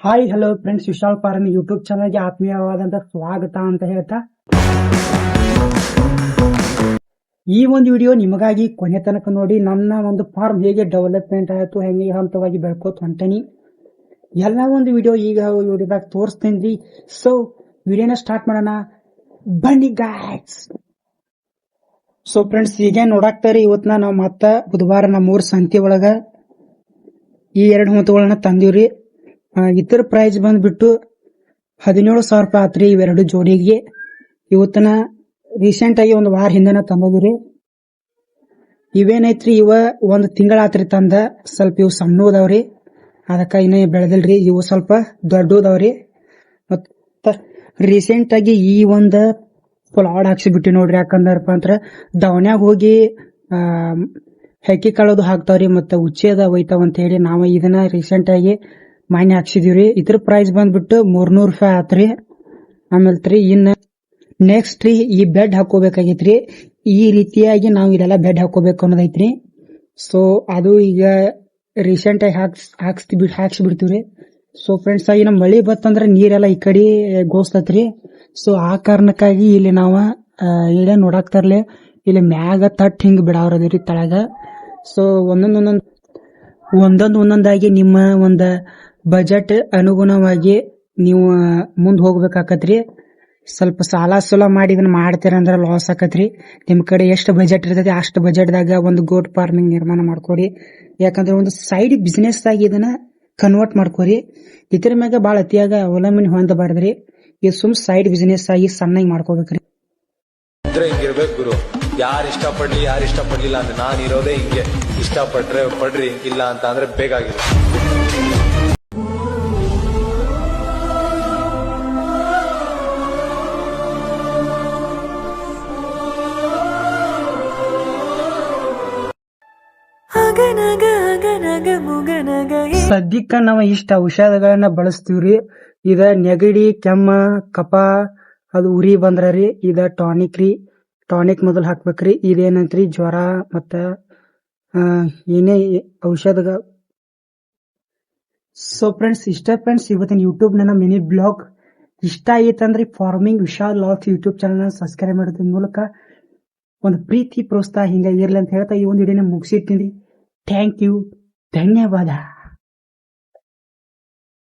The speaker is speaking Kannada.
Hi hello friends, Vishal form YouTube ಚಾನಲ್ಗೆ ಆತ್ಮೀಯವಾದಂತ ಸ್ವಾಗತ ಅಂತ ಹೇಳ್ತಾ ಈ ಒಂದು ವಿಡಿಯೋ ನಿಮಗಾಗಿ ಕೊನೆ ತನಕ ನೋಡಿ. ನನ್ನ ಒಂದು ಫಾರ್ಮ್ ಹೇಗೆ ಡೆವಲಪ್ಮೆಂಟ್ ಆಯಿತು, ಹೆಂಗೆ ಹಂತವಾಗಿ ಬೆಳ್ಕೋತ ಹೊಂಟನಿ ಎಲ್ಲ ಒಂದು ವಿಡಿಯೋ ಈಗ ವಿಡಿಯೋದಾಗ ತೋರಿಸ್ತೇನ್ರಿ. ಸೊ ವಿಡಿಯೋನ ಸ್ಟಾರ್ಟ್ ಮಾಡೋಣ ಬನ್ನಿ ಗಾಯ್ಸ್. ಸೊ ಫ್ರೆಂಡ್ಸ್, ಈಗ ನೋಡಾಕ್ತಾರಿ ಇವತ್ನ ನಾವು ಮತ್ತ ಬುಧವಾರ ನಮ್ಮೂರ್ ಸಂತೆ ಒಳಗ ಈ 2 ಹೊತ್ತುಗಳನ್ನ ತಂದಿವ್ರಿ. ಇತರ ಪ್ರೈಸ್ ಬಂದ್ಬಿಟ್ಟು 17,000 ರೂಪಾಯಿ ಆತ್ರಿ ಇವೆರಡು ಜೋಡಿಗೆ. ಇವತ್ತನ ರೀಸೆಂಟ್ ಆಗಿ ಒಂದು ವಾರ ಹಿಂದೆನ ತಂದಿವ್ರಿ. ಇವೇನೈತ್ರಿ, ಇವ ಒಂದ್ ತಿಂಗಳ ಆತ್ರಿ ತಂದ. ಸ್ವಲ್ಪ ಇವು ಸಣ್ಣ ಅದಾವ್ರಿ, ಅದಕ್ಕ ಇನ್ನ ಬೆಳೆದಿಲ್ರಿ. ಇವು ಸ್ವಲ್ಪ ದೊಡ್ಡದವ್ರಿ. ಮತ್ತ ರೀಸೆಂಟ್ ಆಗಿ ಈ ಒಂದ್ ಫ್ಲಾಡ್ ಹಾಕ್ಸಿಬಿಟ್ಟಿ ನೋಡ್ರಿ. ಯಾಕಂದ್ರಪ್ಪ ಅಂದ್ರ ದವನ್ಯಾಗ ಹೋಗಿ ಹೆಕ್ಕಿ ಕಾಳೋದು ಹಾಕ್ತಾವ್ರಿ, ಮತ್ತ ಉಚ್ಚೇದ ಒಯ್ತಾವ ಅಂತ ಹೇಳಿ ನಾವ ಇದನ್ನ ರೀಸೆಂಟ್ ಆಗಿ ಮಾನ್ಯ ಹಾಕ್ಸಿದೀವ್ರಿ. ಇದ್ರ ಪ್ರೈಸ್ ಬಂದ್ಬಿಟ್ಟು 300 ರೂಪಾಯಿ ಆತ್ರಿ. ಆಮೇಲೆ ಇನ್ನ ನೆಕ್ಸ್ಟ್ ರೀ ಈ ಬೆಡ್ ಹಾಕೋಬೇಕಾಗೈತ್ರಿ. ಈ ರೀತಿಯಾಗಿ ನಾವು ಇಲ್ಲೆಲ್ಲ ಬೆಡ್ ಹಾಕೋಬೇಕು ಅನ್ನೋದೈತ್ರಿ. ಸೊ ಅದು ಈಗ ರೀಸೆಂಟ್ ಆಗಿ ಹಾಕ್ಸಿ ಬಿಡ್ತೀವ್ರಿ. ಸೊ ಫ್ರೆಂಡ್ಸ್, ಆಗಿ ನಮ್ ಮಳಿ ಬತ್ತಂದ್ರ ನೀರೆಲ್ಲ ಈ ಕಡೆ ಗೋಸ್ತತ್ರಿ. ಸೊ ಆ ಕಾರಣಕ್ಕಾಗಿ ಇಲ್ಲಿ ನಾವ ಇಲ್ಲೇ ನೋಡಾಕ್ತಾರ್ಲೆ ಇಲ್ಲಿ ಮ್ಯಾಗ ತಟ್ ಹಿಂಗ್ ಬಿಡಾವ್ರದ್ರಿ ತಳಗ. ಸೊ ಒಂದೊಂದಾಗಿ ನಿಮ್ಮ ಒಂದ ಬಜೆಟ್ ಅನುಗುಣವಾಗಿ ನೀವು ಮುಂದ್ ಹೋಗ್ಬೇಕಾಕತ್ರಿ. ಸ್ವಲ್ಪ ಸಾಲ ಮಾಡಿ ಇದನ್ನ ಮಾಡ್ತೀರಂದ್ರ ಲಾಸ್ ಆಕತ್ರಿ. ನಿಮ್ ಕಡೆ ಎಷ್ಟು ಬಜೆಟ್ ಇರ್ತೈತಿ ಅಷ್ಟು ಬಜೆಟ್ದಾಗ ಒಂದು ಗೋಟ್ ಫಾರ್ಮಿಂಗ್ ನಿರ್ಮಾಣ ಮಾಡ್ಕೊರಿ. ಯಾಕಂದ್ರೆ ಒಂದು ಸೈಡ್ ಬಿಸ್ನೆಸ್ ಆಗಿ ಇದನ್ನ ಕನ್ವರ್ಟ್ ಮಾಡ್ಕೋರಿ. ಇದ್ರ ಮ್ಯಾಗ ಬಾಳ ಅತಿಯಾಗ ಅವಲಂಬನೆ ಹೊಂದಬಾರ್ದ್ರಿ. ಇದು ಸುಮ್ ಸೈಡ್ ಬಿಸ್ನೆಸ್ ಆಗಿ ಸಣ್ಣಾಗಿ ಮಾಡ್ಕೋಬೇಕ್ರಿ. ಹಿಂಗಿರ್ಬೇಕು ಗುರು. ಯಾರು ಇಷ್ಟಪಡ್ಲಿ ಯಾರು ಇಷ್ಟಪಡ್ಲಿಲ್ಲ ಅಂದ್ರೆ ನಾನು ಇರೋದೇ ಹಿಂಗೆ. ಇಷ್ಟಪಟ್ರೆ ಪಡ್ರಿ, ಇಲ್ಲ ಅಂತ ಅಂದ್ರೆ ಬೇಕಾಗಿಲ್ಲ. ಸದ್ಯಕ್ಕ ನಾವ ಇಷ್ಟ ಔಷಧಗಳನ್ನ ಬಳಸ್ತೀವ್ರಿ. ಇದ ನೆಗಡಿ, ಕೆಮ್ಮ, ಕಫ, ಅದು ಉರಿ ಬಂದ್ರಿ ಇದ ಟಾನಿಕ್ ರೀ. ಟಾನಿಕ್ ಮೊದಲ್ ಹಾಕ್ಬೇಕ್ರಿ. ಇದೇನಂತ್ರಿ ಜ್ವರ ಮತ್ತ ಏನೇ ಔಷಧ. ಸೊ ಫ್ರೆಂಡ್ಸ್, ಇಷ್ಟ ಫ್ರೆಂಡ್ಸ್ ಇವತ್ತಿನ ಯೂಟ್ಯೂಬ್ ನನ್ನ ಮಿನಿ ಬ್ಲಾಗ್ ಇಷ್ಟ ಆಯ್ತಂದ್ರೆ farming Vishal vlogs YouTube channel subscribe ಮಾಡೋದ್ರ ಮೂಲಕ ಒಂದು ಪ್ರೀತಿ ಪ್ರೋತ್ಸಾಹ ಹಿಂಗ ಇರ್ಲಿ ಅಂತ ಹೇಳ್ತಾ ಈ ಒಂದು ವಿಡಿಯೋನ ಮುಗಿಸಿರ್ತೀನಿ. ಥ್ಯಾಂಕ್ ಯು, ಧನ್ಯವಾದ.